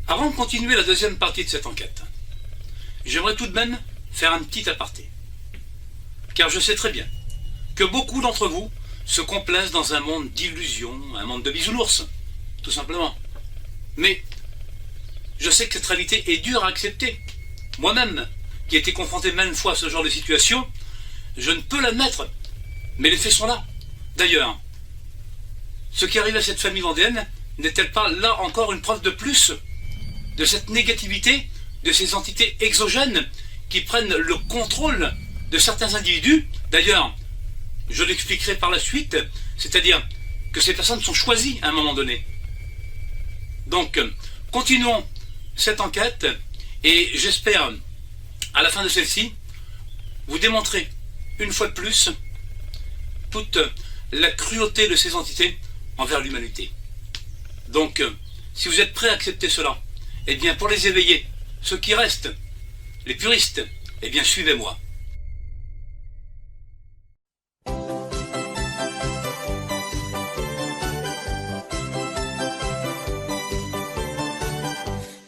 Avant de continuer la deuxième partie de cette enquête, j'aimerais tout de même faire un petit aparté. Car je sais très bien que beaucoup d'entre vous se complaisent dans un monde d'illusions, un monde de bisounours, tout simplement. Mais je sais que cette réalité est dure à accepter. Moi-même, qui ai été confronté maintes fois à ce genre de situation, je ne peux l'admettre. Mais les faits sont là. D'ailleurs, ce qui arrive à cette famille vendéenne n'est-elle pas là encore une preuve de plus de cette négativité, de ces entités exogènes qui prennent le contrôle de certains individus? D'ailleurs, je l'expliquerai par la suite, c'est-à-dire que ces personnes sont choisies à un moment donné. Donc, continuons cette enquête et j'espère, à la fin de celle-ci, vous démontrer une fois de plus toute la cruauté de ces entités envers l'humanité. Donc, si vous êtes prêts à accepter cela, eh bien, pour les éveiller, ceux qui restent, les puristes, eh bien, suivez-moi.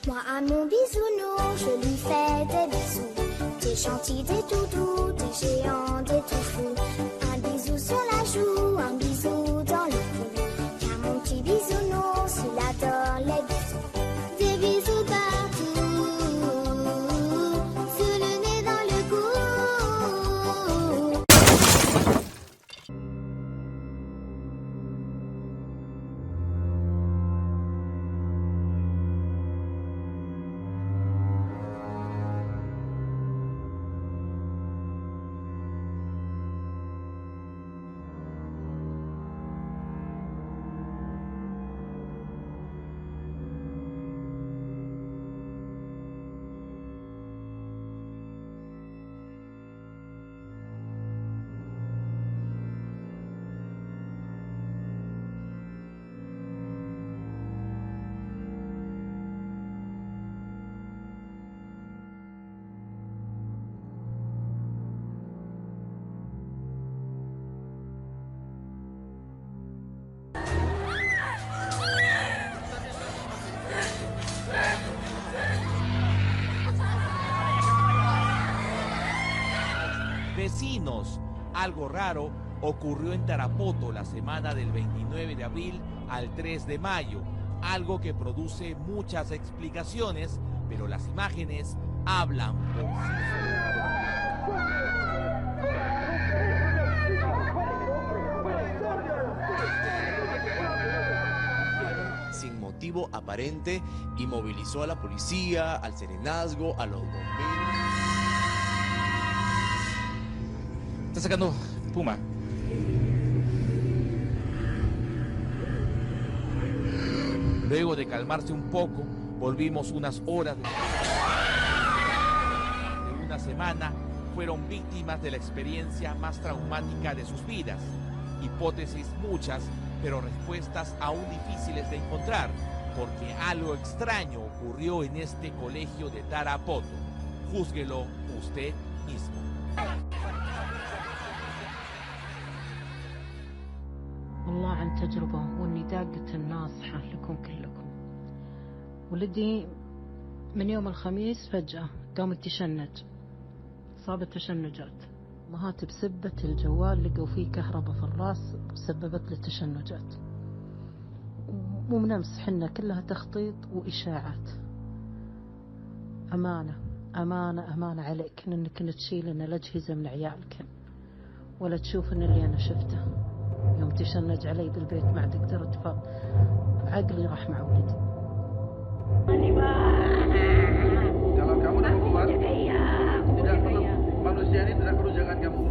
Moi, à mon bisounours, je lui fais des bisous. Des gentils, des toutous, des géants, des tout fous. Un bisou sur la joue, un bisou dans le cou. Car mon petit bisounours, il adore les bisous. Des bisous partout, sous le nez, dans le cou. Vecinos, algo raro ocurrió en Tarapoto la semana del 29 de abril al 3 de mayo, algo que produce muchas explicaciones, pero las imágenes hablan por sí sin motivo aparente y movilizó a la policía, al serenazgo, a los bomberos. Está sacando espuma. Luego de calmarse un poco, volvimos unas horas de una semana, fueron víctimas de la experiencia más traumática de sus vidas. Hipótesis muchas, pero respuestas aún difíciles de encontrar, porque algo extraño ocurrió en este colegio de Tarapoto. Júzguelo usted mismo. والله عن تجربة واني داقة الناصحة لكم كلكم. ولدي من يوم الخميس فجأة قام تشنج، صابت تشنجات. امهات بسبة الجوال لقوا فيه كهرباء في الراس سببت له تشنجات. مو بنمس حنا كلها تخطيط وإشاعات. أمانة أمانة أمانة عليك إنك تشيل لنا الأجهزة من عيالك ولا تشوف إن اللي أنا شفته يوم تشنج علي بالبيت ما عاد قدرت عقلي راح مع ولدي. Kalau kamu dapat kuat, tidak perlu manusia ini tidak perlu jangan kamu.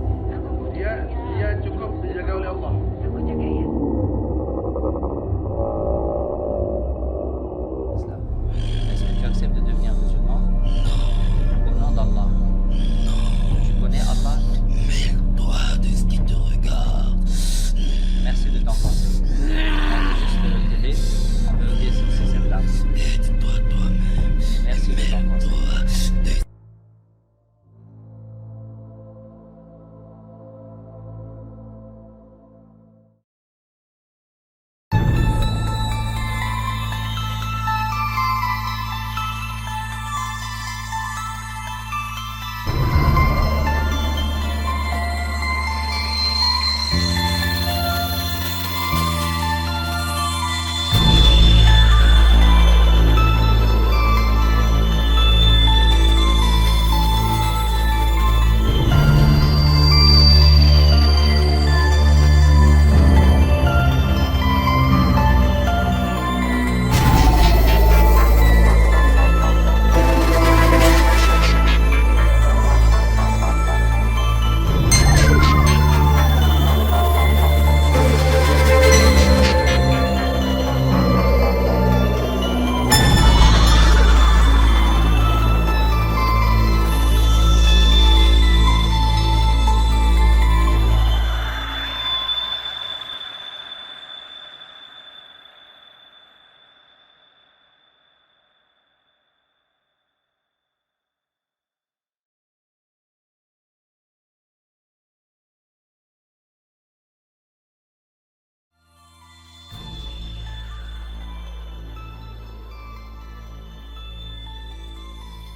Dia cukup dijaga oleh Allah. Aku jaga ya. Est-ce que tu acceptes de devenir musulman au nom d'Allah? Tu connais Allah? Mets-toi de ce qui te regarde. Merci de ton conseil. On veut juste t'aider, on veut obéir sur cette dame. Aide-toi toi-même. Merci de ton conseil.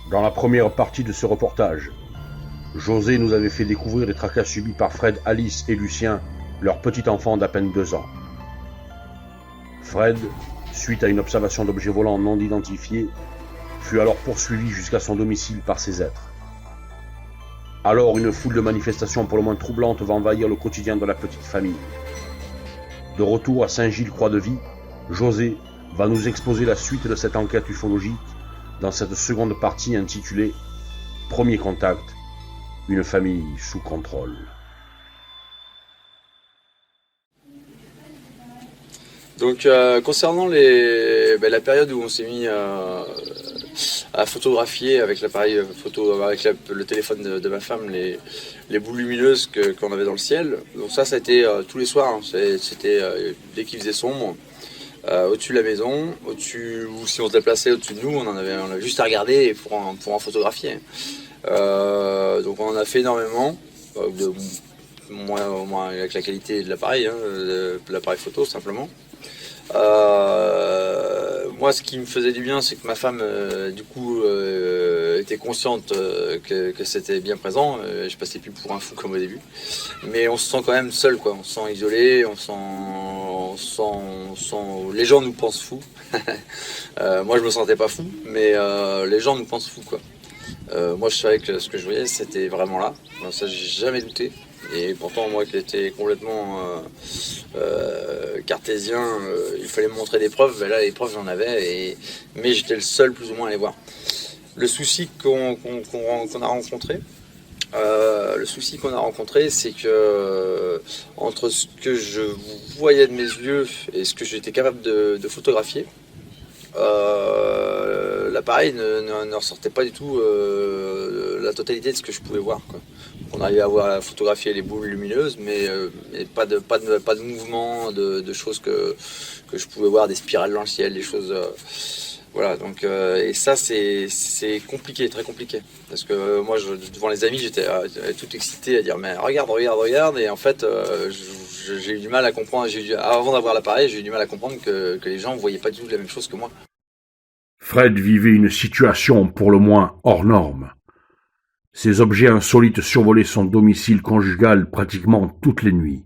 Dans la première partie de ce reportage, José nous avait fait découvrir les tracas subis par Fred, Alice et Lucien, leur petit enfant d'à peine 2 ans. Fred, suite à une observation d'objets volants non identifiés, fut alors poursuivi jusqu'à son domicile par ces êtres. Alors une foule de manifestations pour le moins troublantes va envahir le quotidien de la petite famille. De retour à Saint-Gilles-Croix-de-Vie, José va nous exposer la suite de cette enquête ufologique dans cette seconde partie intitulée « Premier contact, une famille sous contrôle ». Donc concernant la période où on s'est mis à photographier avec l'appareil photo, avec le téléphone de ma femme, les boules lumineuses qu'on avait dans le ciel. Donc ça a été tous les soirs, hein. C'était dès qu'il faisait sombre, au-dessus de la maison, au-dessus, ou si on se déplaçait au-dessus de nous, on avait juste à regarder pour en photographier. Donc on en a fait énormément, moins avec la qualité de l'appareil, hein, de l'appareil photo simplement. Moi, ce qui me faisait du bien, c'est que ma femme, du coup, était consciente que c'était bien présent. Je passais plus pour un fou comme au début. Mais on se sent quand même seul, quoi. On se sent isolé, les gens nous pensent fous. Moi, je me sentais pas fou, mais les gens nous pensent fous, quoi. Moi, je savais que ce que je voyais, c'était vraiment là. Alors, ça, j'ai jamais douté. Et pourtant, moi qui étais complètement cartésien, il fallait me montrer des preuves. Ben là, les preuves, j'en avais, mais j'étais le seul plus ou moins à les voir. Le souci qu'on a rencontré, c'est que entre ce que je voyais de mes yeux et ce que j'étais capable de photographier, l'appareil ne ressortait pas du tout la totalité de ce que je pouvais voir, quoi. On arrivait à photographier les boules lumineuses, mais pas de mouvement, de choses que je pouvais voir, des spirales dans le ciel, des choses... voilà, donc, et ça c'est compliqué, très compliqué. Parce que moi, devant les amis, j'étais tout excité à dire « mais regarde », et en fait, j'ai eu du mal à comprendre, avant d'avoir l'appareil, j'ai eu du mal à comprendre que les gens ne voyaient pas du tout la même chose que moi. Fred vivait une situation pour le moins hors norme. Ces objets insolites survolaient son domicile conjugal pratiquement toutes les nuits.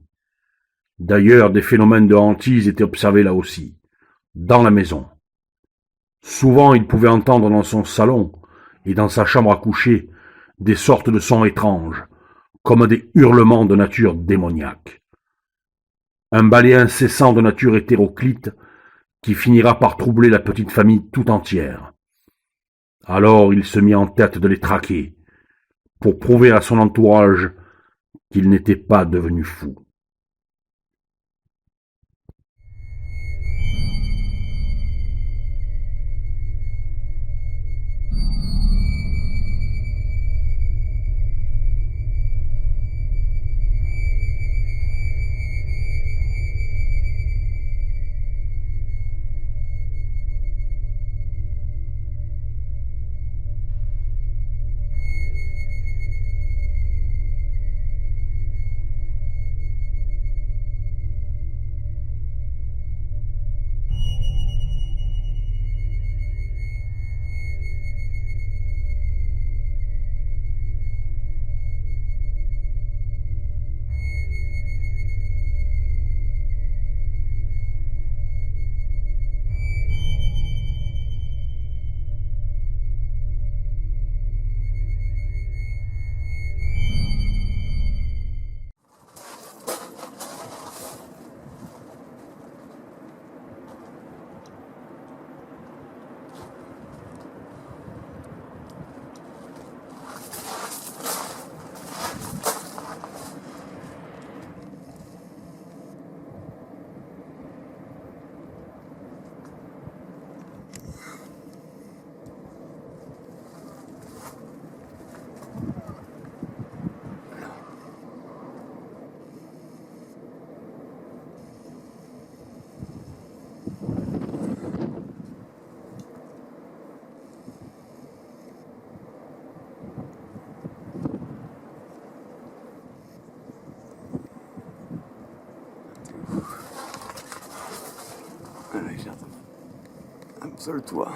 D'ailleurs, des phénomènes de hantise étaient observés là aussi, dans la maison. Souvent, il pouvait entendre dans son salon et dans sa chambre à coucher des sortes de sons étranges, comme des hurlements de nature démoniaque. Un balai incessant de nature hétéroclite qui finira par troubler la petite famille tout entière. Alors il se mit en tête de les traquer, pour prouver à son entourage qu'il n'était pas devenu fou. Seul toi.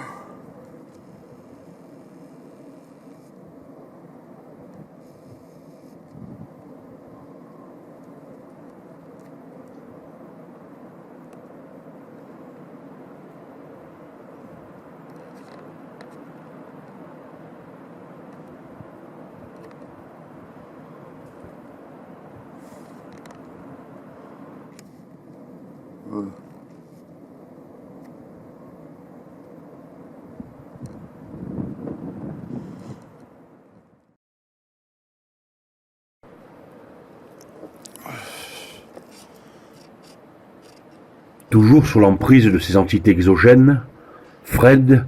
Toujours sous l'emprise de ces entités exogènes, Fred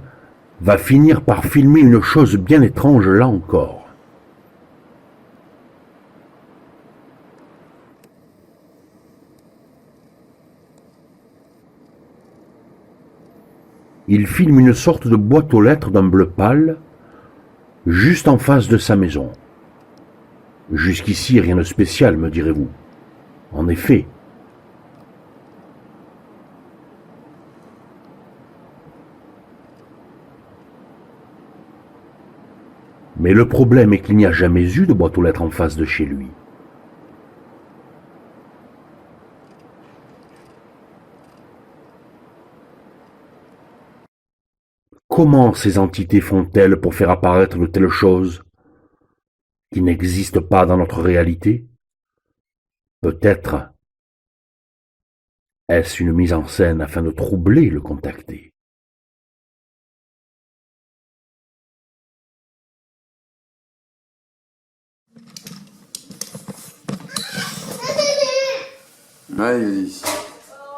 va finir par filmer une chose bien étrange là encore. Il filme une sorte de boîte aux lettres d'un bleu pâle, juste en face de sa maison. Jusqu'ici, rien de spécial, me direz-vous. En effet. Mais le problème est qu'il n'y a jamais eu de boîte aux lettres en face de chez lui. Comment ces entités font-elles pour faire apparaître de telles choses qui n'existent pas dans notre réalité? Peut-être est-ce une mise en scène afin de troubler le contacté?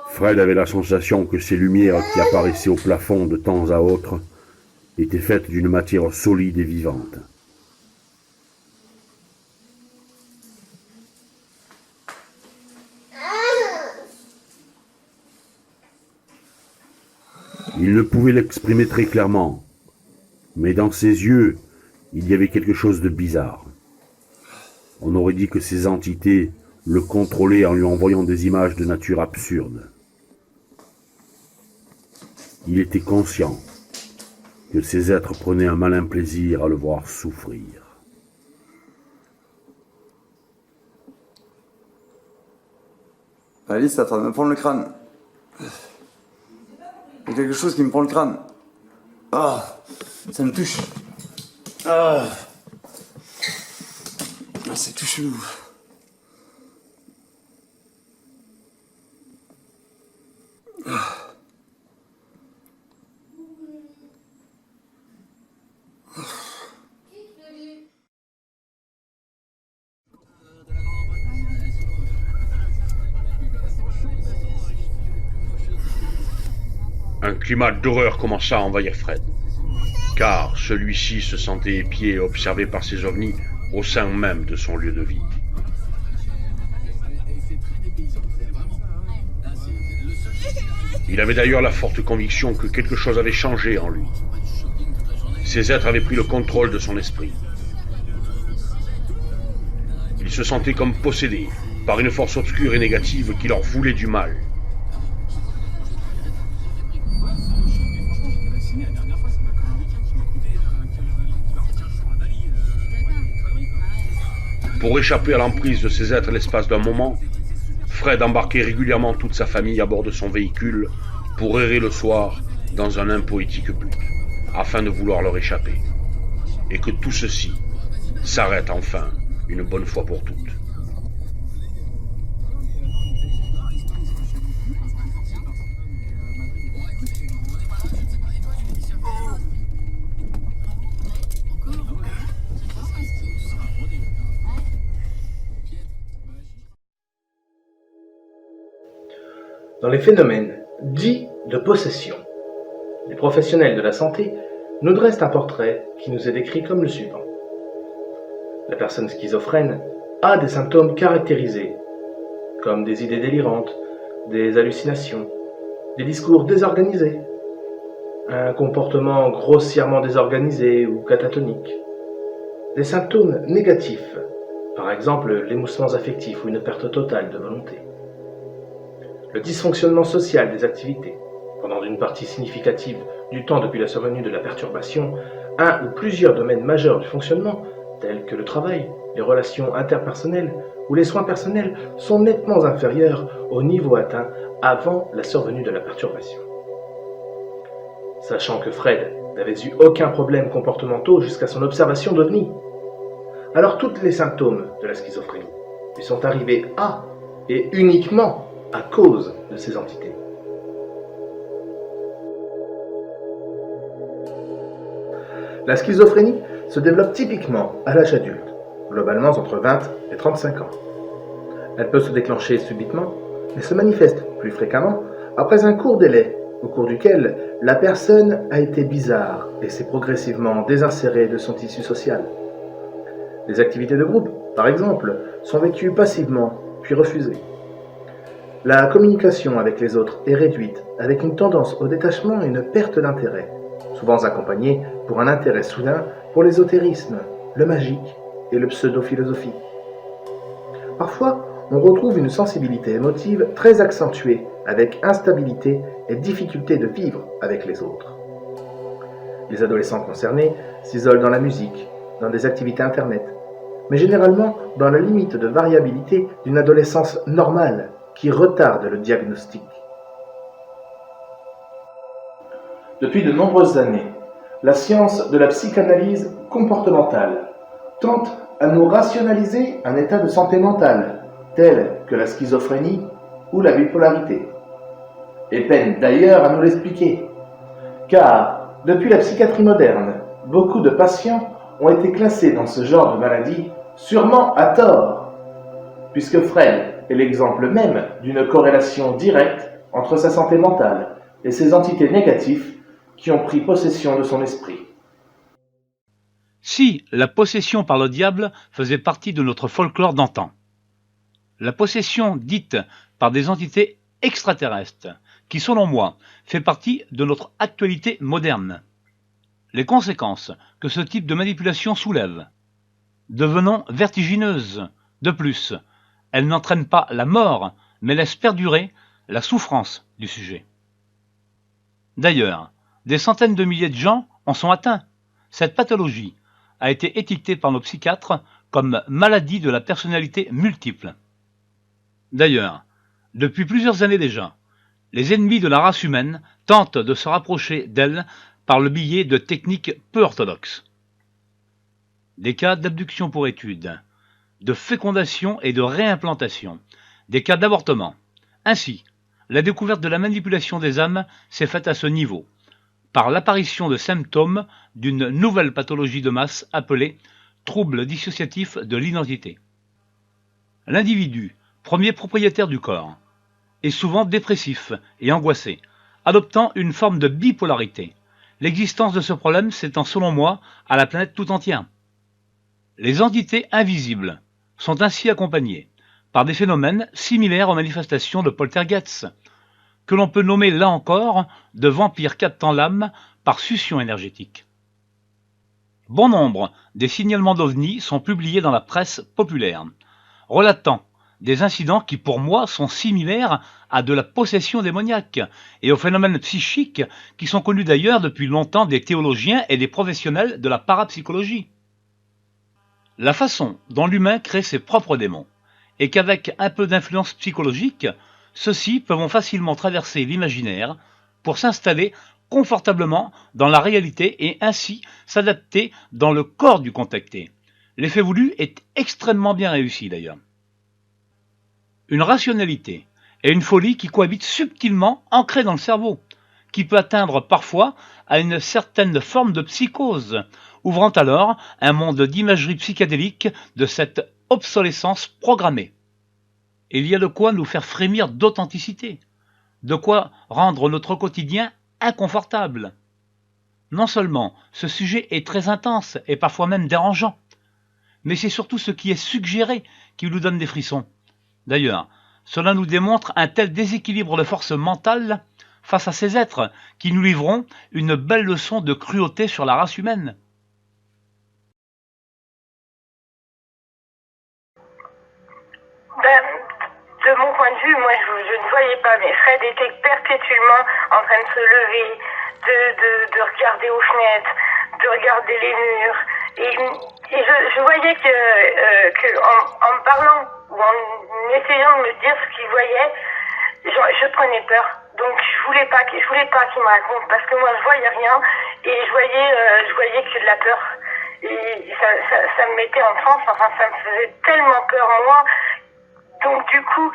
Fred avait la sensation que ces lumières qui apparaissaient au plafond de temps à autre étaient faites d'une matière solide et vivante. Il ne pouvait l'exprimer très clairement, mais dans ses yeux, il y avait quelque chose de bizarre. On aurait dit que ces entités le contrôlaient en lui envoyant des images de nature absurde. Il était conscient que ces êtres prenaient un malin plaisir à le voir souffrir. Alice, t'es en train de me prendre le crâne. Il y a quelque chose qui me prend le crâne. Ah, ça me touche. Ah, c'est tout chelou. Un climat d'horreur commença à envahir Fred, car celui-ci se sentait épié et observé par ces ovnis au sein même de son lieu de vie. Il avait d'ailleurs la forte conviction que quelque chose avait changé en lui. Ces êtres avaient pris le contrôle de son esprit. Il se sentait comme possédé par une force obscure et négative qui leur voulait du mal. Pour échapper à l'emprise de ces êtres l'espace d'un moment, Fred embarquait régulièrement toute sa famille à bord de son véhicule pour errer le soir dans un impoétique but, afin de vouloir leur échapper. Et que tout ceci s'arrête enfin, une bonne fois pour toutes. Dans les phénomènes dits de possession, les professionnels de la santé nous dressent un portrait qui nous est décrit comme le suivant. La personne schizophrène a des symptômes caractérisés, comme des idées délirantes, des hallucinations, des discours désorganisés, un comportement grossièrement désorganisé ou catatonique, des symptômes négatifs, par exemple l'émoussement affectif ou une perte totale de volonté. Le dysfonctionnement social des activités, pendant une partie significative du temps depuis la survenue de la perturbation, un ou plusieurs domaines majeurs du fonctionnement, tels que le travail, les relations interpersonnelles ou les soins personnels, sont nettement inférieurs au niveau atteint avant la survenue de la perturbation. Sachant que Fred n'avait eu aucun problème comportementaux jusqu'à son observation d'OVNI, alors tous les symptômes de la schizophrénie lui sont arrivés à et uniquement à cause de ces entités. La schizophrénie se développe typiquement à l'âge adulte, globalement entre 20 et 35 ans. Elle peut se déclencher subitement, mais se manifeste plus fréquemment après un court délai, au cours duquel la personne a été bizarre et s'est progressivement désinsérée de son tissu social. Les activités de groupe, par exemple, sont vécues passivement, puis refusées. La communication avec les autres est réduite, avec une tendance au détachement et une perte d'intérêt, souvent accompagnée pour un intérêt soudain pour l'ésotérisme, le magique et le pseudo-philosophique. Parfois, on retrouve une sensibilité émotive très accentuée, avec instabilité et difficulté de vivre avec les autres. Les adolescents concernés s'isolent dans la musique, dans des activités Internet, mais généralement dans la limite de variabilité d'une adolescence normale qui retarde le diagnostic. Depuis de nombreuses années, la science de la psychanalyse comportementale tente à nous rationaliser un état de santé mentale, tel que la schizophrénie ou la bipolarité, et peine d'ailleurs à nous l'expliquer, car depuis la psychiatrie moderne, beaucoup de patients ont été classés dans ce genre de maladie, sûrement à tort, puisque Freud est l'exemple même d'une corrélation directe entre sa santé mentale et ces entités négatives qui ont pris possession de son esprit. Si la possession par le diable faisait partie de notre folklore d'antan, la possession dite par des entités extraterrestres, qui selon moi fait partie de notre actualité moderne, les conséquences que ce type de manipulation soulève, devenant vertigineuses. De plus, elle n'entraîne pas la mort, mais laisse perdurer la souffrance du sujet. D'ailleurs, des centaines de milliers de gens en sont atteints. Cette pathologie a été étiquetée par nos psychiatres comme maladie de la personnalité multiple. D'ailleurs, depuis plusieurs années déjà, les ennemis de la race humaine tentent de se rapprocher d'elle par le biais de techniques peu orthodoxes. Des cas d'abduction pour étude, de fécondation et de réimplantation, des cas d'avortement. Ainsi, la découverte de la manipulation des âmes s'est faite à ce niveau, par l'apparition de symptômes d'une nouvelle pathologie de masse appelée trouble dissociatif de l'identité. L'individu, premier propriétaire du corps, est souvent dépressif et angoissé, adoptant une forme de bipolarité. L'existence de ce problème s'étend selon moi à la planète tout entière. Les entités invisibles sont ainsi accompagnées par des phénomènes similaires aux manifestations de poltergeists, que l'on peut nommer là encore de vampires captant l'âme par succion énergétique. Bon nombre des signalements d'OVNI sont publiés dans la presse populaire, relatant des incidents qui pour moi sont similaires à de la possession démoniaque et aux phénomènes psychiques qui sont connus d'ailleurs depuis longtemps des théologiens et des professionnels de la parapsychologie. La façon dont l'humain crée ses propres démons et qu'avec un peu d'influence psychologique, ceux-ci peuvent facilement traverser l'imaginaire pour s'installer confortablement dans la réalité et ainsi s'adapter dans le corps du contacté. L'effet voulu est extrêmement bien réussi d'ailleurs. Une rationalité et une folie qui cohabitent subtilement ancrées dans le cerveau, qui peut atteindre parfois à une certaine forme de psychose, ouvrant alors un monde d'imagerie psychédélique de cette obsolescence programmée. Il y a de quoi nous faire frémir d'authenticité, de quoi rendre notre quotidien inconfortable. Non seulement ce sujet est très intense et parfois même dérangeant, mais c'est surtout ce qui est suggéré qui nous donne des frissons. D'ailleurs, cela nous démontre un tel déséquilibre de force mentale face à ces êtres qui nous livreront une belle leçon de cruauté sur la race humaine. De mon point de vue, moi je ne voyais pas, mais Fred était perpétuellement en train de se lever, de regarder aux fenêtres, de regarder les murs. Et je voyais que en me parlant ou en essayant de me dire ce qu'il voyait, je prenais peur. Donc je voulais pas qu'il me raconte parce que moi je voyais rien et je voyais que de la peur. Et ça me mettait en transe, enfin ça me faisait tellement peur moi. Donc du coup,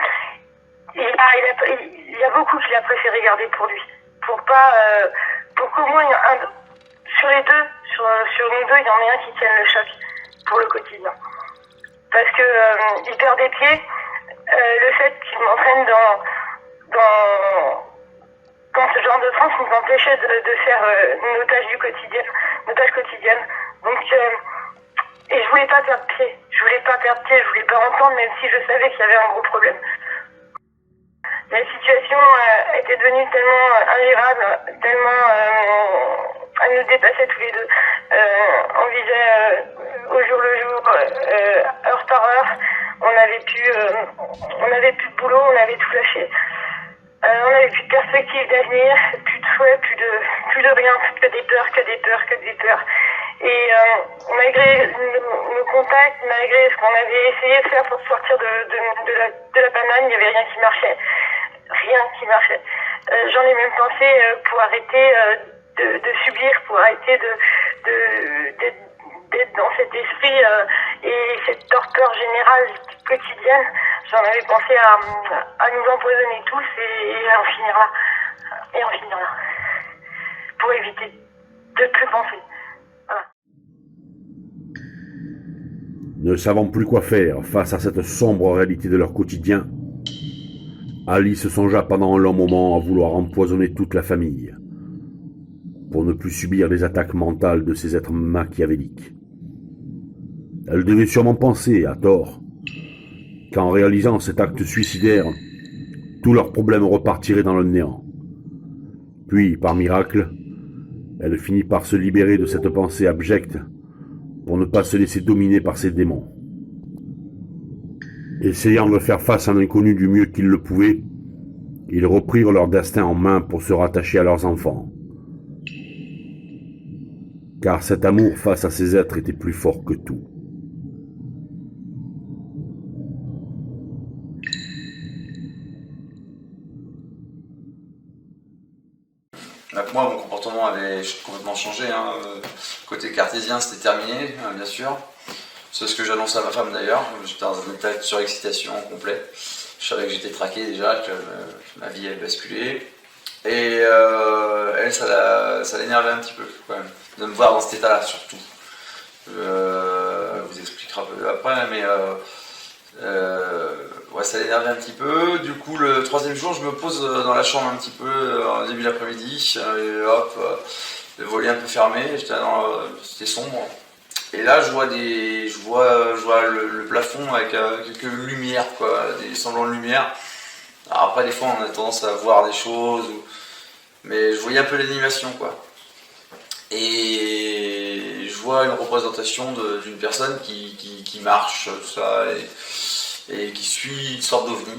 il y a beaucoup qu'il a préféré garder pour lui, pour qu'au moins sur les deux, sur nous deux, il y en ait un qui tienne le choc pour le quotidien. Parce que il perd des pieds, le fait qu'il m'entraîne quand ce genre de France nous empêchait de faire nos tâches du quotidien, nos tâches quotidiennes. Donc, et je voulais pas perdre pied. Je voulais pas entendre, même si je savais qu'il y avait un gros problème. La situation était devenue tellement ingérable, tellement elle nous dépassait tous les deux. On vivait au jour le jour, heure par heure. On n'avait plus de boulot, on avait tout lâché. On n'avait plus de perspective d'avenir, plus de souhait, plus de rien, que des peurs. Et malgré nos contacts, malgré ce qu'on avait essayé de faire pour sortir de la banane, il n'y avait rien qui marchait. J'en ai même pensé pour arrêter de subir, pour arrêter d'être dans cet esprit et cette torpeur générale quotidienne. J'en avais pensé à nous empoisonner tous et en finir là. Pour éviter de plus penser. Voilà. Ne savant plus quoi faire face à cette sombre réalité de leur quotidien, Alice songea pendant un long moment à vouloir empoisonner toute la famille, pour ne plus subir les attaques mentales de ces êtres machiavéliques. Elle devait sûrement penser, à tort, qu'en réalisant cet acte suicidaire, tous leurs problèmes repartiraient dans le néant. Puis, par miracle, elle finit par se libérer de cette pensée abjecte pour ne pas se laisser dominer par ses démons. Essayant de faire face à l'inconnu du mieux qu'ils le pouvaient, ils reprirent leur destin en main pour se rattacher à leurs enfants. Car cet amour face à ces êtres était plus fort que tout. Donc moi, mon comportement avait complètement changé. Côté cartésien, c'était terminé, bien sûr. C'est ce que j'annonce à ma femme d'ailleurs. J'étais dans un état de surexcitation complet. Je savais que j'étais traqué déjà, que ma vie avait basculé. Et elle, ça l'énervait un petit peu, quand même, de me voir dans cet état-là, surtout. Vous expliquera un peu après, mais ouais, ça l'énervait un petit peu. Du coup, le troisième jour, je me pose dans la chambre un petit peu, au début de l'après-midi, et hop, le volet un peu fermé, c'était sombre. Et là, je vois le plafond avec quelques lumières, quoi, des semblants de lumière. Alors après, des fois, on a tendance à voir des choses, mais je voyais un peu l'animation, quoi. Et je vois une représentation d'une personne qui marche, tout ça, et qui suit une sorte d'ovni,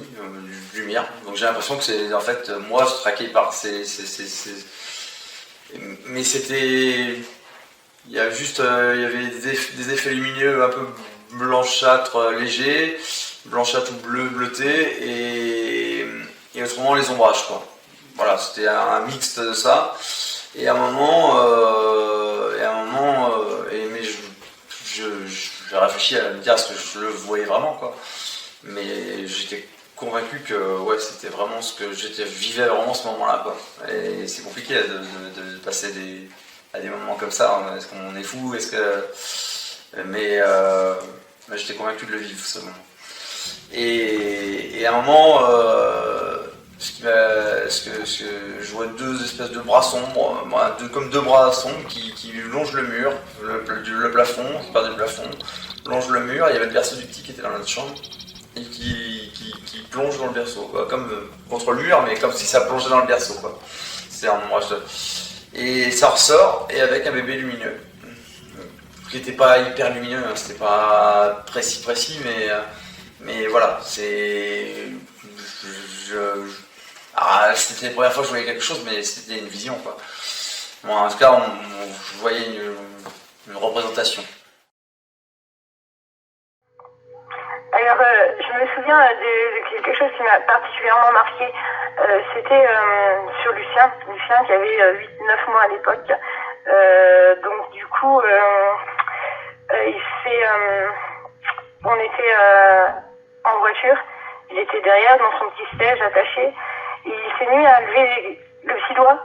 de lumière. Donc j'ai l'impression que c'est, en fait, moi, je suis traqué par Mais c'était... Il y avait des effets lumineux un peu blanchâtres légers, blanchâtres ou bleutés, et autrement les ombrages, quoi. Voilà, c'était un mix de ça. Et à un moment, mais j'ai réfléchi à me dire est-ce que je le voyais vraiment, quoi. Mais j'étais convaincu que ouais, c'était vraiment ce que vivais vraiment ce moment-là, quoi. Et c'est compliqué de passer à des moments comme ça. Est-ce qu'on est fou, mais j'étais convaincu de le vivre, ce moment. Et à un moment, je vois deux espèces de bras sombres, comme deux bras sombres qui longent le mur, le plafond, qui part du plafond, longent le mur. Il y avait le berceau du petit qui était dans notre chambre et qui plonge dans le berceau, quoi, comme contre le mur, mais comme si ça plongeait dans le berceau, quoi. C'est un ombrage et ça ressort, et avec un bébé lumineux, qui n'était pas hyper lumineux, hein, c'était pas précis, mais voilà, c'est... c'était la première fois que je voyais quelque chose, mais c'était une vision, quoi. Bon, en tout cas, je voyais une représentation. Alors, je me souviens de quelque chose qui m'a particulièrement marqué. C'était sur Lucien qui avait 8-9 mois à l'époque. Donc, du coup, on était en voiture. Il était derrière dans son petit siège attaché. Et il s'est mis à lever le petit doigt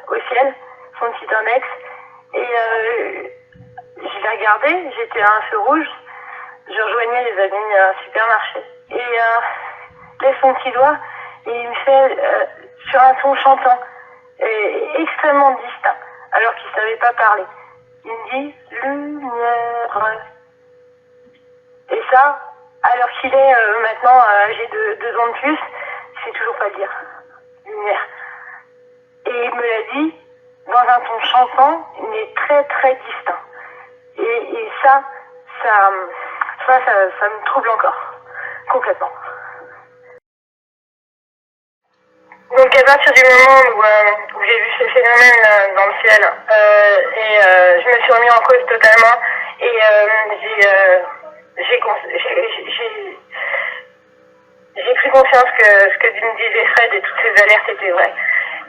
au ciel, son petit index. Et je l'ai regardé, j'étais à un feu rouge. Je rejoignais les amis supermarché. Et lève son petit doigt et il me fait sur un ton chantant, et extrêmement distinct, alors qu'il savait pas parler. Il me dit « lumière ». Et ça, alors qu'il est maintenant âgé de 2 ans de plus, il sait toujours pas le dire. Lumière. Et il me l'a dit dans un ton chantant, mais très très distinct. Et ça me trouble encore, complètement. Donc à partir du moment où j'ai vu ce phénomène dans le ciel, je me suis remis en cause totalement, et j'ai pris conscience que ce que me disait Fred et toutes ces alertes étaient vraies.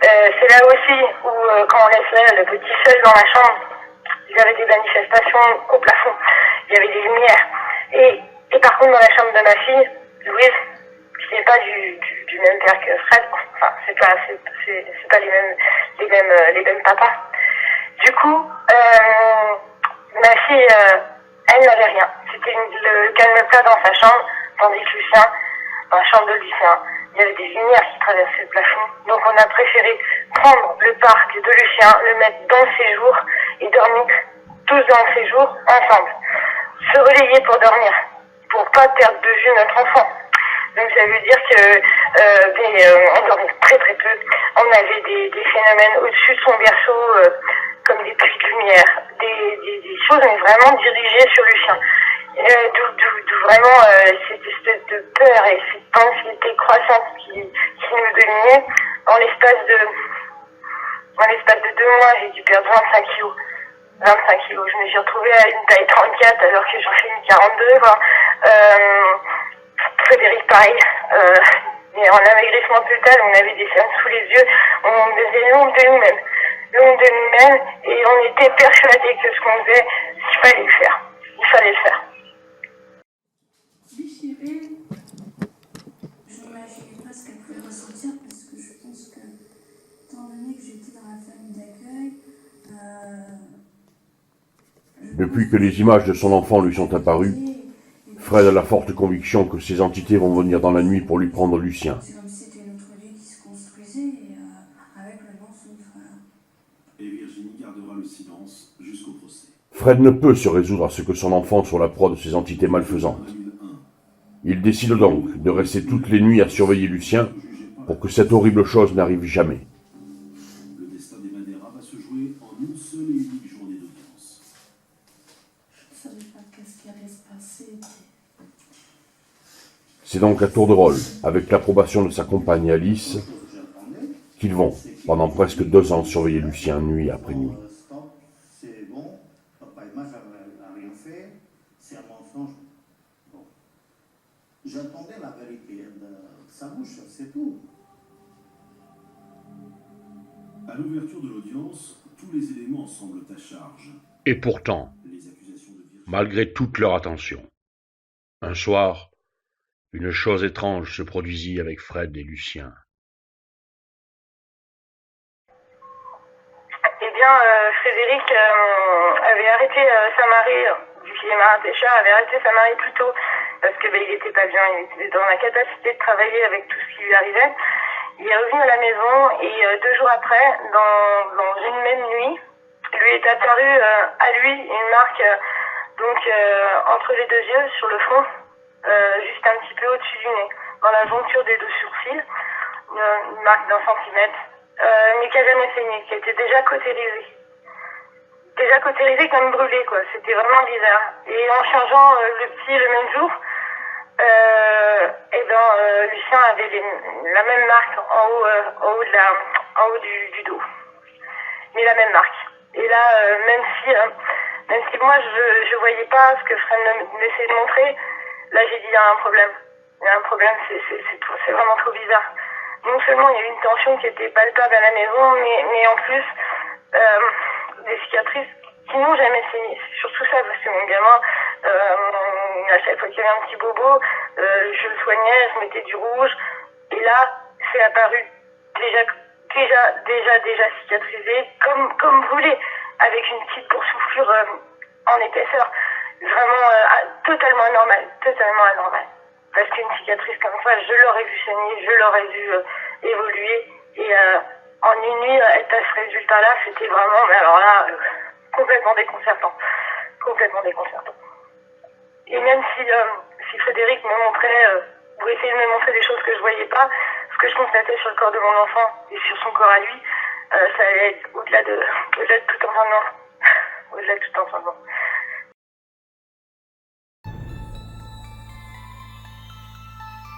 C'est là aussi où, quand on laissait le petit seul dans la chambre, il y avait des manifestations au plafond, il y avait des lumières. Et par contre, dans la chambre de ma fille, Louise, qui n'est pas du même père que Fred, enfin, c'est pas les mêmes papas. Du coup, ma fille, elle n'avait rien. C'était le calme plat dans sa chambre, tandis que Lucien, dans la chambre de Lucien, il y avait des lumières qui traversaient le plafond. Donc on a préféré prendre le parc de Lucien, le mettre dans le séjour et dormir tous dans le séjour ensemble. Se relayer pour dormir, pour pas perdre de vue notre enfant. Donc ça veut dire que on dormait très très peu. On avait des phénomènes au-dessus de son berceau, comme des pluies de lumière, des choses mais vraiment dirigées sur Lucien. D'où vraiment cette espèce de peur et cette anxiété croissante qui nous dominait. En l'espace de 2 mois, j'ai dû perdre 25 kilos. 25 kilos. Je me suis retrouvée à une taille 34 alors que j'en fais une 42. Frédéric, pareil. Mais en amaigrissement total, on avait des cernes sous les yeux. On faisait l'ombre de nous-mêmes. L'ombre de nous-mêmes. Et on était persuadés que ce qu'on faisait, il fallait le faire. Il fallait le faire. Déchirée, je n'imaginais pas ce qu'elle pouvait ressentir parce que je pense que, étant donné que j'étais dans la famille d'accueil, Depuis que les images de son enfant lui sont apparues, Fred a la forte conviction que ces entités vont venir dans la nuit pour lui prendre Lucien. c'est comme si c'était une autre vie qui se construisait avec le nom de son frère. Et Virginie gardera le silence jusqu'au procès. Fred ne peut se résoudre à ce que son enfant soit la proie de ces entités malfaisantes. Il décide donc de rester toutes les nuits à surveiller Lucien pour que cette horrible chose n'arrive jamais. Le destin des Manera va se jouer en une seule et unique journée d'audience. Je ne savais pas qu'est-ce qui allait se passer. C'est donc à tour de rôle, avec l'approbation de sa compagne Alice, qu'ils vont, pendant presque 2 ans, surveiller Lucien nuit après nuit. C'est bon, papa et maman n'ont rien fait, c'est un mensonge. Bon. J'entendais la vérité de sa bouche, c'est tout. À l'ouverture de l'audience, tous les éléments semblent à charge. Et pourtant, malgré toute leur attention, un soir, une chose étrange se produisit avec Fred et Lucien. Eh bien, Frédéric avait arrêté Saint-Marie, vu qu'il est marin pêcheur, avait arrêté Saint-Marie plus tôt, parce que il était pas bien, il était dans la capacité de travailler avec tout ce qui lui arrivait. Il est revenu à la maison et 2 jours après, dans une même nuit, lui est apparue à lui une marque entre les 2 yeux, sur le front, juste un petit peu au-dessus du nez, dans la joncture des 2 sourcils, une marque d'1 centimètre, mais qui n'a jamais saigné, qui était déjà cautérisée. Déjà cautérisée comme brûlée, quoi. C'était vraiment bizarre. Et en changeant le petit le même jour, Lucien avait la même marque en haut du dos. Mais la même marque. Et là, même si moi je voyais pas ce que Fred m'essayait de montrer, là j'ai dit il y a un problème. Il y a un problème, c'est vraiment trop bizarre. Non seulement il y a eu une tension qui était palpable à la maison, mais en plus des cicatrices qui n'ont jamais saigné. C'est surtout ça, parce que mon gamin, à chaque fois qu'il y avait un petit bobo, je le soignais, je mettais du rouge, et là, c'est apparu déjà cicatrisé, comme brûlé, avec une petite boursouflure en épaisseur. Vraiment totalement anormal. Parce qu'une cicatrice comme ça, je l'aurais vu saigner, je l'aurais vu évoluer, Et en une nuit, être à ce résultat-là, c'était vraiment, mais alors là, complètement déconcertant. Complètement déconcertant. Et même si Frédéric me montrait, ou essayait de me montrer des choses que je voyais pas, ce que je constatais sur le corps de mon enfant et sur son corps à lui, ça allait être au-delà de tout entendement. Au-delà de tout entendement.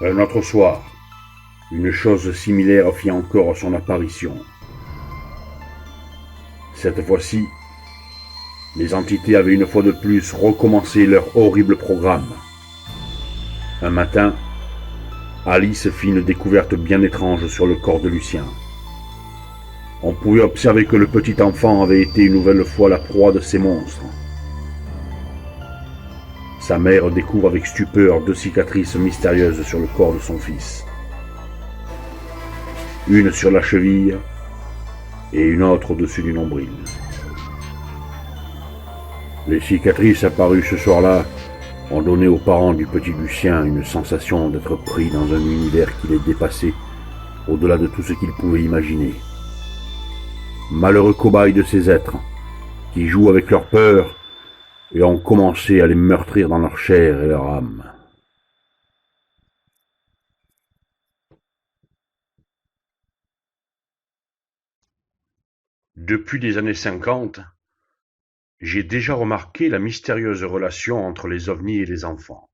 Un autre soir, une chose similaire fit encore son apparition. Cette fois-ci, les entités avaient une fois de plus recommencé leur horrible programme. Un matin, Alice fit une découverte bien étrange sur le corps de Lucien. On pouvait observer que le petit enfant avait été une nouvelle fois la proie de ces monstres. Sa mère découvre avec stupeur 2 cicatrices mystérieuses sur le corps de son fils. Une sur la cheville et une autre au-dessus du nombril. Les cicatrices apparues ce soir-là ont donné aux parents du petit Lucien une sensation d'être pris dans un univers qui les dépassait au-delà de tout ce qu'ils pouvaient imaginer. Malheureux cobayes de ces êtres qui jouent avec leur peur et ont commencé à les meurtrir dans leur chair et leur âme. Depuis les années 50, j'ai déjà remarqué la mystérieuse relation entre les ovnis et les enfants,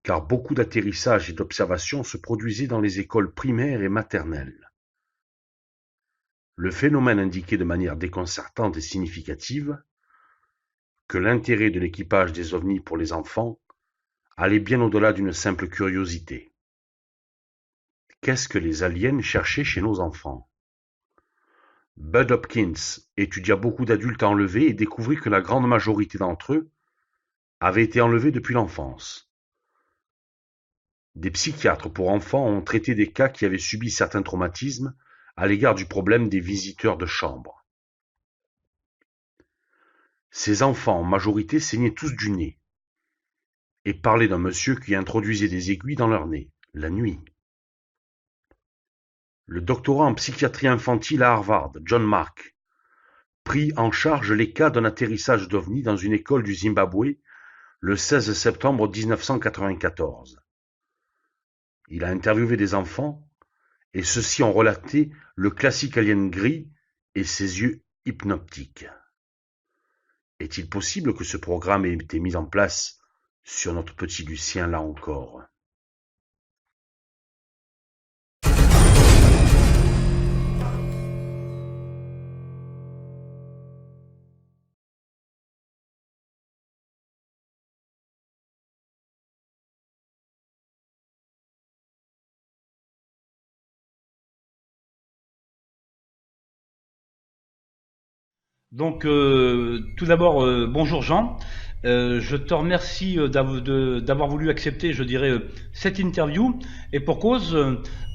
car beaucoup d'atterrissages et d'observations se produisaient dans les écoles primaires et maternelles. Le phénomène indiquait de manière déconcertante et significative que l'intérêt de l'équipage des ovnis pour les enfants allait bien au-delà d'une simple curiosité. Qu'est-ce que les aliens cherchaient chez nos enfants ? Bud Hopkins étudia beaucoup d'adultes enlevés et découvrit que la grande majorité d'entre eux avaient été enlevés depuis l'enfance. Des psychiatres pour enfants ont traité des cas qui avaient subi certains traumatismes à l'égard du problème des visiteurs de chambre. Ces enfants, en majorité, saignaient tous du nez et parlaient d'un monsieur qui introduisait des aiguilles dans leur nez, la nuit. Le doctorat en psychiatrie infantile à Harvard, John Mark, prit en charge les cas d'un atterrissage d'ovnis dans une école du Zimbabwe le 16 septembre 1994. Il a interviewé des enfants et ceux-ci ont relaté le classique alien gris et ses yeux hypnotiques. Est-il possible que ce programme ait été mis en place sur notre petit Lucien là encore ? Donc, tout d'abord, bonjour Jean. Je te remercie d'avoir voulu accepter, je dirais, cette interview. Et pour cause,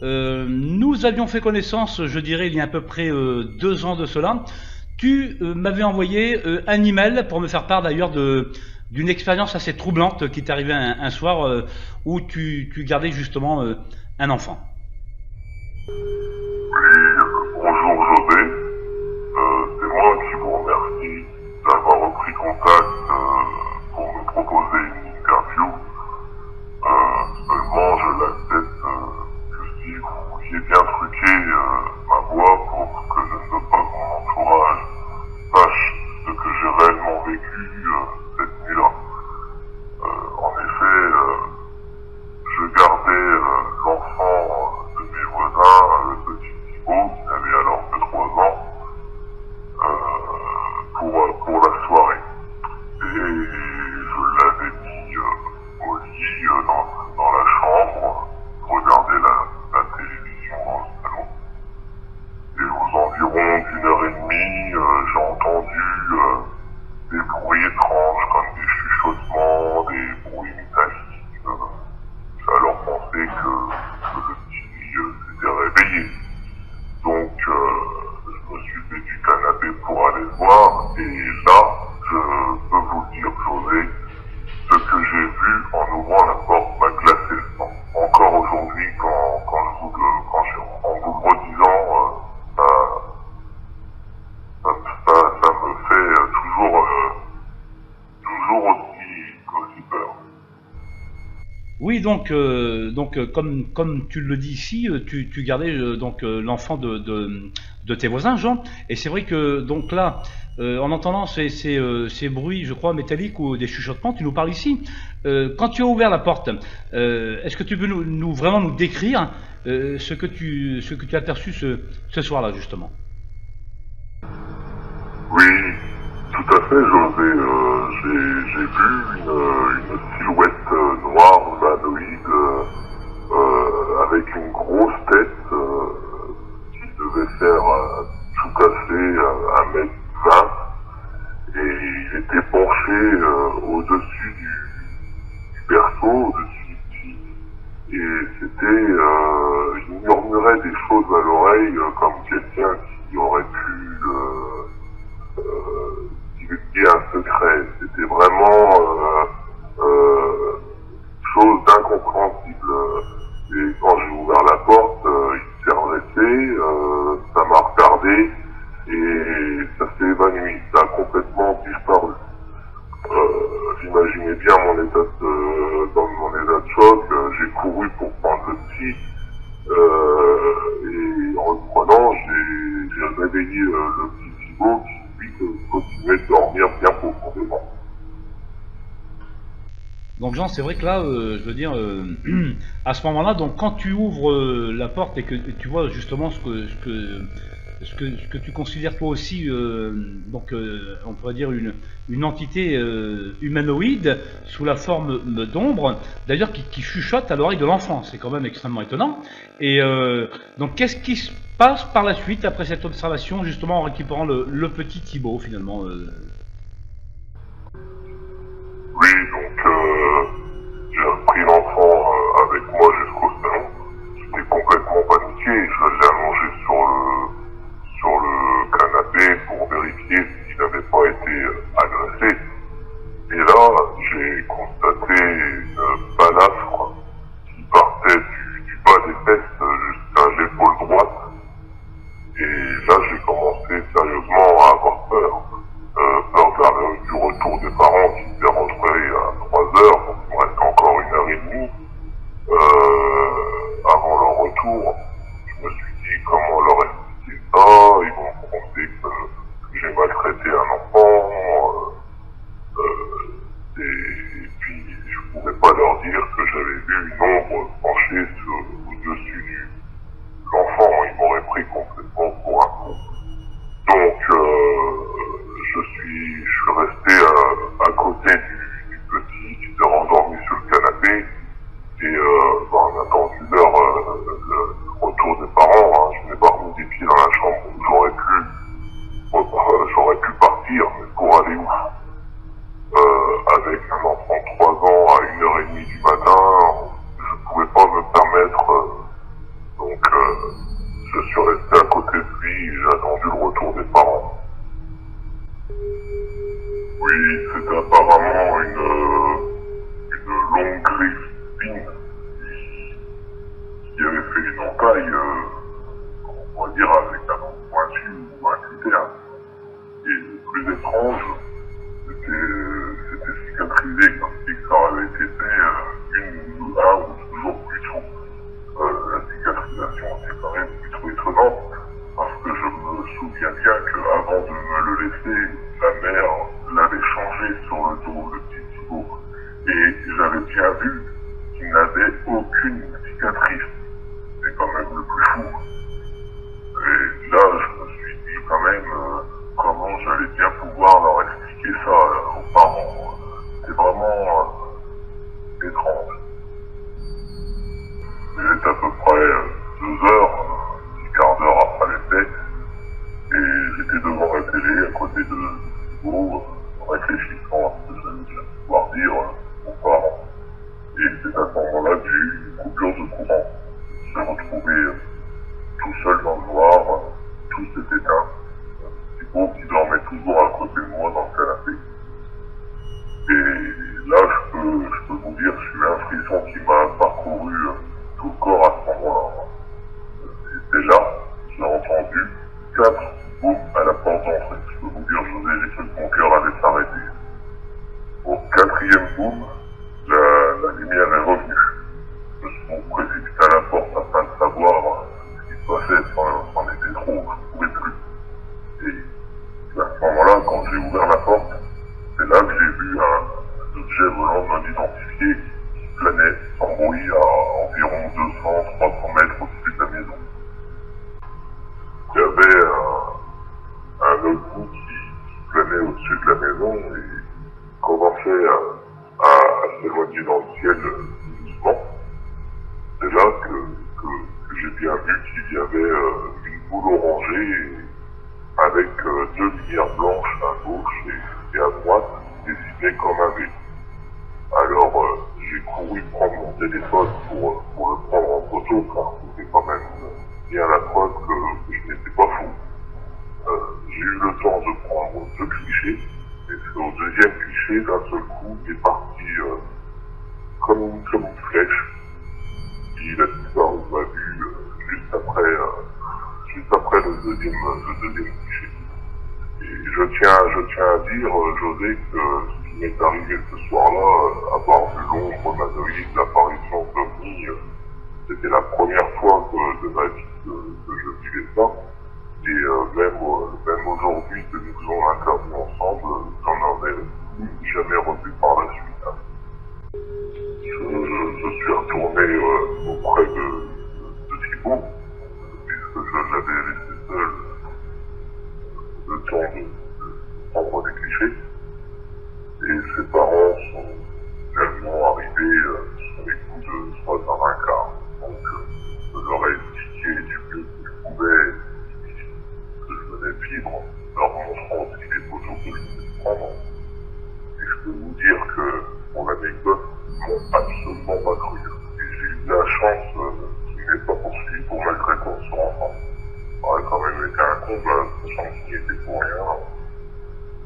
nous avions fait connaissance, je dirais, il y a à peu près 2 ans de cela. Tu m'avais envoyé un email pour me faire part d'ailleurs d'une expérience assez troublante qui t'est arrivée un soir où tu gardais justement un enfant. Bonjour José. C'est moi qui vous remercie d'avoir repris contact pour me proposer une interview. Seulement, je l'accepte que si vous vouliez bien truquer ma voix pour que je ne veux pas que mon entourage sache ce que j'ai réellement vécu cette nuit-là. En effet, je gardais l'enfant de mes voisins, le petit Thibaut, qui avait alors que 3 ans, pour la soirée. Et je l'avais mis au lit dans la chambre, regarder la télévision dans le salon. Et aux environs d'1h30, j'ai entendu des bruits étranges comme des chuchotements, des bruits métalliques. J'ai alors pensé que le petit s'était réveillé. Donc je me suis levé du canapé pour aller le voir, et là, je peux vous le dire, José, ce que j'ai vu en ouvrant la porte m'a glacé le sang. Encore aujourd'hui, en vous le redisant, oui, donc comme tu le dis ici, tu gardais l'enfant de tes voisins, Jean. Et c'est vrai que donc là, en entendant ces bruits, je crois, métalliques ou des chuchotements, tu nous parles ici. Quand tu as ouvert la porte, est-ce que tu peux vraiment nous décrire ce que tu as aperçu ce soir-là, justement? Oui, tout à fait, José. J'ai vu une silhouette noire humanoïde avec une grosse tête qui devait faire tout à fait 1m20 et il était penché au-dessus du berceau, au-dessus du lit. Et c'était, il murmurait des choses à l'oreille comme quelqu'un qui aurait pu divulguer un secret. C'était vraiment chose d'incompréhensible. Et quand j'ai ouvert la porte, il s'est redressé, ça m'a regardé et ça s'est évanoui, ça a complètement disparu. J'imaginais bien dans mon état de choc, j'ai couru pour prendre le petit et en reprenant, j'ai réveillé le petit Thibaut qui lui continuait de dormir bien profondément. Donc Jean, c'est vrai que là, je veux dire, à ce moment-là, donc quand tu ouvres la porte et que tu vois justement ce que tu considères toi aussi, on pourrait dire une entité humanoïde sous la forme d'ombre, d'ailleurs qui chuchote à l'oreille de l'enfant, c'est quand même extrêmement étonnant. Et donc qu'est-ce qui se passe par la suite après cette observation, justement en récupérant le petit Thibaut finalement Oui, donc j'ai pris l'enfant avec moi jusqu'au salon. J'étais complètement paniqué. Je l'ai allongé sur le canapé pour vérifier s'il n'avait pas été agressé. Et là, j'ai constaté une balafre qui partait du bas des fesses jusqu'à l'épaule droite. Et là, j'ai commencé sérieusement à avoir peur. Peur du retour des parents qui devaient rentrer à 3 heures, donc il me reste encore 1h30. Avant leur retour, je me suis dit comment leur expliquer ça, ils vont penser que j'ai maltraité un enfant, et puis je pouvais pas leur dire que j'avais vu une ombre penchée au-dessus de l'enfant, ils m'auraient pris complètement pour un con. Donc je suis resté à côté du petit qui s'est rendormi sur le canapé et on a attendu le retour des parents. Hein. Je n'ai pas remis des pieds dans la chambre où j'aurais pu partir, mais pour aller où avec un enfant de 3 ans à 1h30 du matin, je ne pouvais pas me permettre, donc je suis resté à côté de lui et j'ai attendu le retour des parents. Oui, c'était apparemment une longue griffe fine qui avait fait une entaille, on va dire avec un ongle pointu ou un cutter. Et le plus étrange, c'était cicatrisé comme si ça avait été fait un ou 2 jours plus tôt. La cicatrisation était quand même plutôt étonnante parce que je me souviens bien qu'avant de me le laisser, la mère l'avait changé sur le dos, le petit Thibaut, et j'avais bien vu qu'il n'avait aucune cicatrice. C'est quand même le plus fou. Et là, je me suis dit quand même comment j'allais bien pouvoir leur expliquer ça aux parents. C'est vraiment de la maison et commençait à s'éloigner dans le ciel doucement. C'est là que j'ai bien vu qu'il y avait une boule orangée avec deux lumières blanches à gauche et à droite dessinées comme un V. Alors j'ai couru prendre mon téléphone pour le prendre en photo, car c'était quand même bien la preuve que je n'étais pas fou. J'ai eu le temps de prendre deux clichés, et c'est au deuxième cliché, d'un seul coup, il est parti comme une flèche. Il a disparu de ma vue juste après le deuxième cliché. Et je tiens à dire, José, que ce qui m'est arrivé ce soir-là, avoir vu l'ombre humanoïde, l'apparition d'OVNI, c'était la première fois de ma vie que je vivais ça. Et même aujourd'hui que nous faisons l'interview ensemble, j'en avais jamais revu par la suite. Hein. Je suis retourné auprès de Thibaut, puisque je l'avais laissé seul le temps de prendre des clichés. Et ses parents sont finalement arrivés sur les coups de 3h15. Donc je leur ai expliqué du mieux que je pouvais que je venais de vivre, leur montrant aussi les photos que je venais de prendre. Et je peux vous dire que, pour l'anecdote, ils m'ont absolument pas cru. Et j'ai eu de la chance qu'ils n'aient pas poursuivi pour malgré qu'on soit enfant. Ça aurait quand même été un comble, sachant qu'il n'y était pour rien.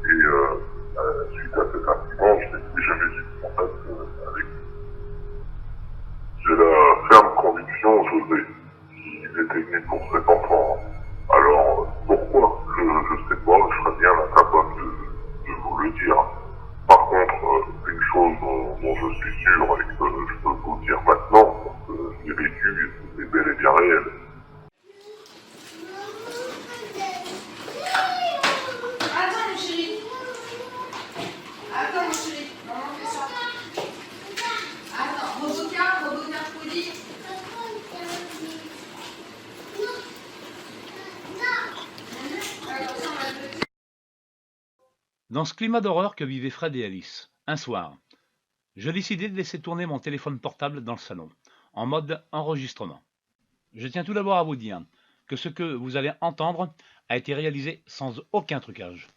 Et suite à cet incident, je n'ai plus jamais eu de contact avec eux. J'ai la ferme conviction, José, qu'ils étaient venus pour cet enfant. Alors, pourquoi? Je sais pas, je serais bien incapable de vous le dire. Par contre, une chose dont je suis sûr et que je peux vous dire maintenant, parce que je l'ai vécu et c'est bel et bien réel. Attends mon chéri. Attends mon chéri. Maman fait ça. Attends, Robocar poli. Dans ce climat d'horreur que vivaient Fred et Alice, un soir, je décidai de laisser tourner mon téléphone portable dans le salon, en mode enregistrement. Je tiens tout d'abord à vous dire que ce que vous allez entendre a été réalisé sans aucun trucage.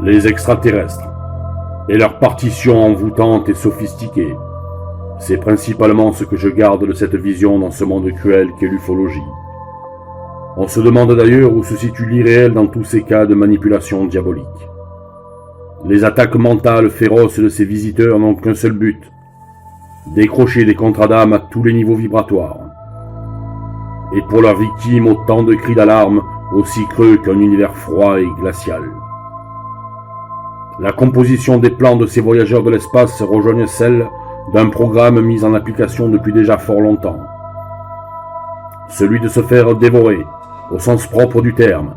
Les extraterrestres et leur partition envoûtante et sophistiquée. C'est principalement ce que je garde de cette vision dans ce monde cruel qu'est l'ufologie. On se demande d'ailleurs où se situe l'irréel dans tous ces cas de manipulation diabolique. Les attaques mentales féroces de ces visiteurs n'ont qu'un seul but, décrocher des contrats d'âme à tous les niveaux vibratoires. Et pour leurs victimes, autant de cris d'alarme aussi creux qu'un univers froid et glacial. La composition des plans de ces voyageurs de l'espace rejoignent celle d'un programme mis en application depuis déjà fort longtemps. Celui de se faire dévorer, au sens propre du terme,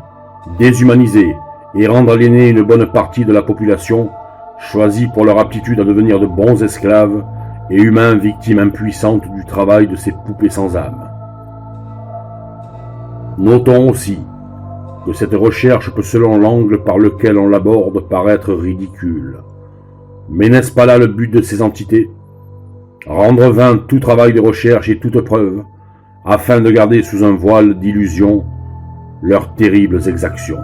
déshumaniser et rendre aliénée une bonne partie de la population, choisie pour leur aptitude à devenir de bons esclaves et humains victimes impuissantes du travail de ces poupées sans âme. Notons aussi que cette recherche peut, selon l'angle par lequel on l'aborde, paraître ridicule. Mais n'est-ce pas là le but de ces entités? Rendre vain tout travail de recherche et toute preuve, afin de garder sous un voile d'illusion leurs terribles exactions.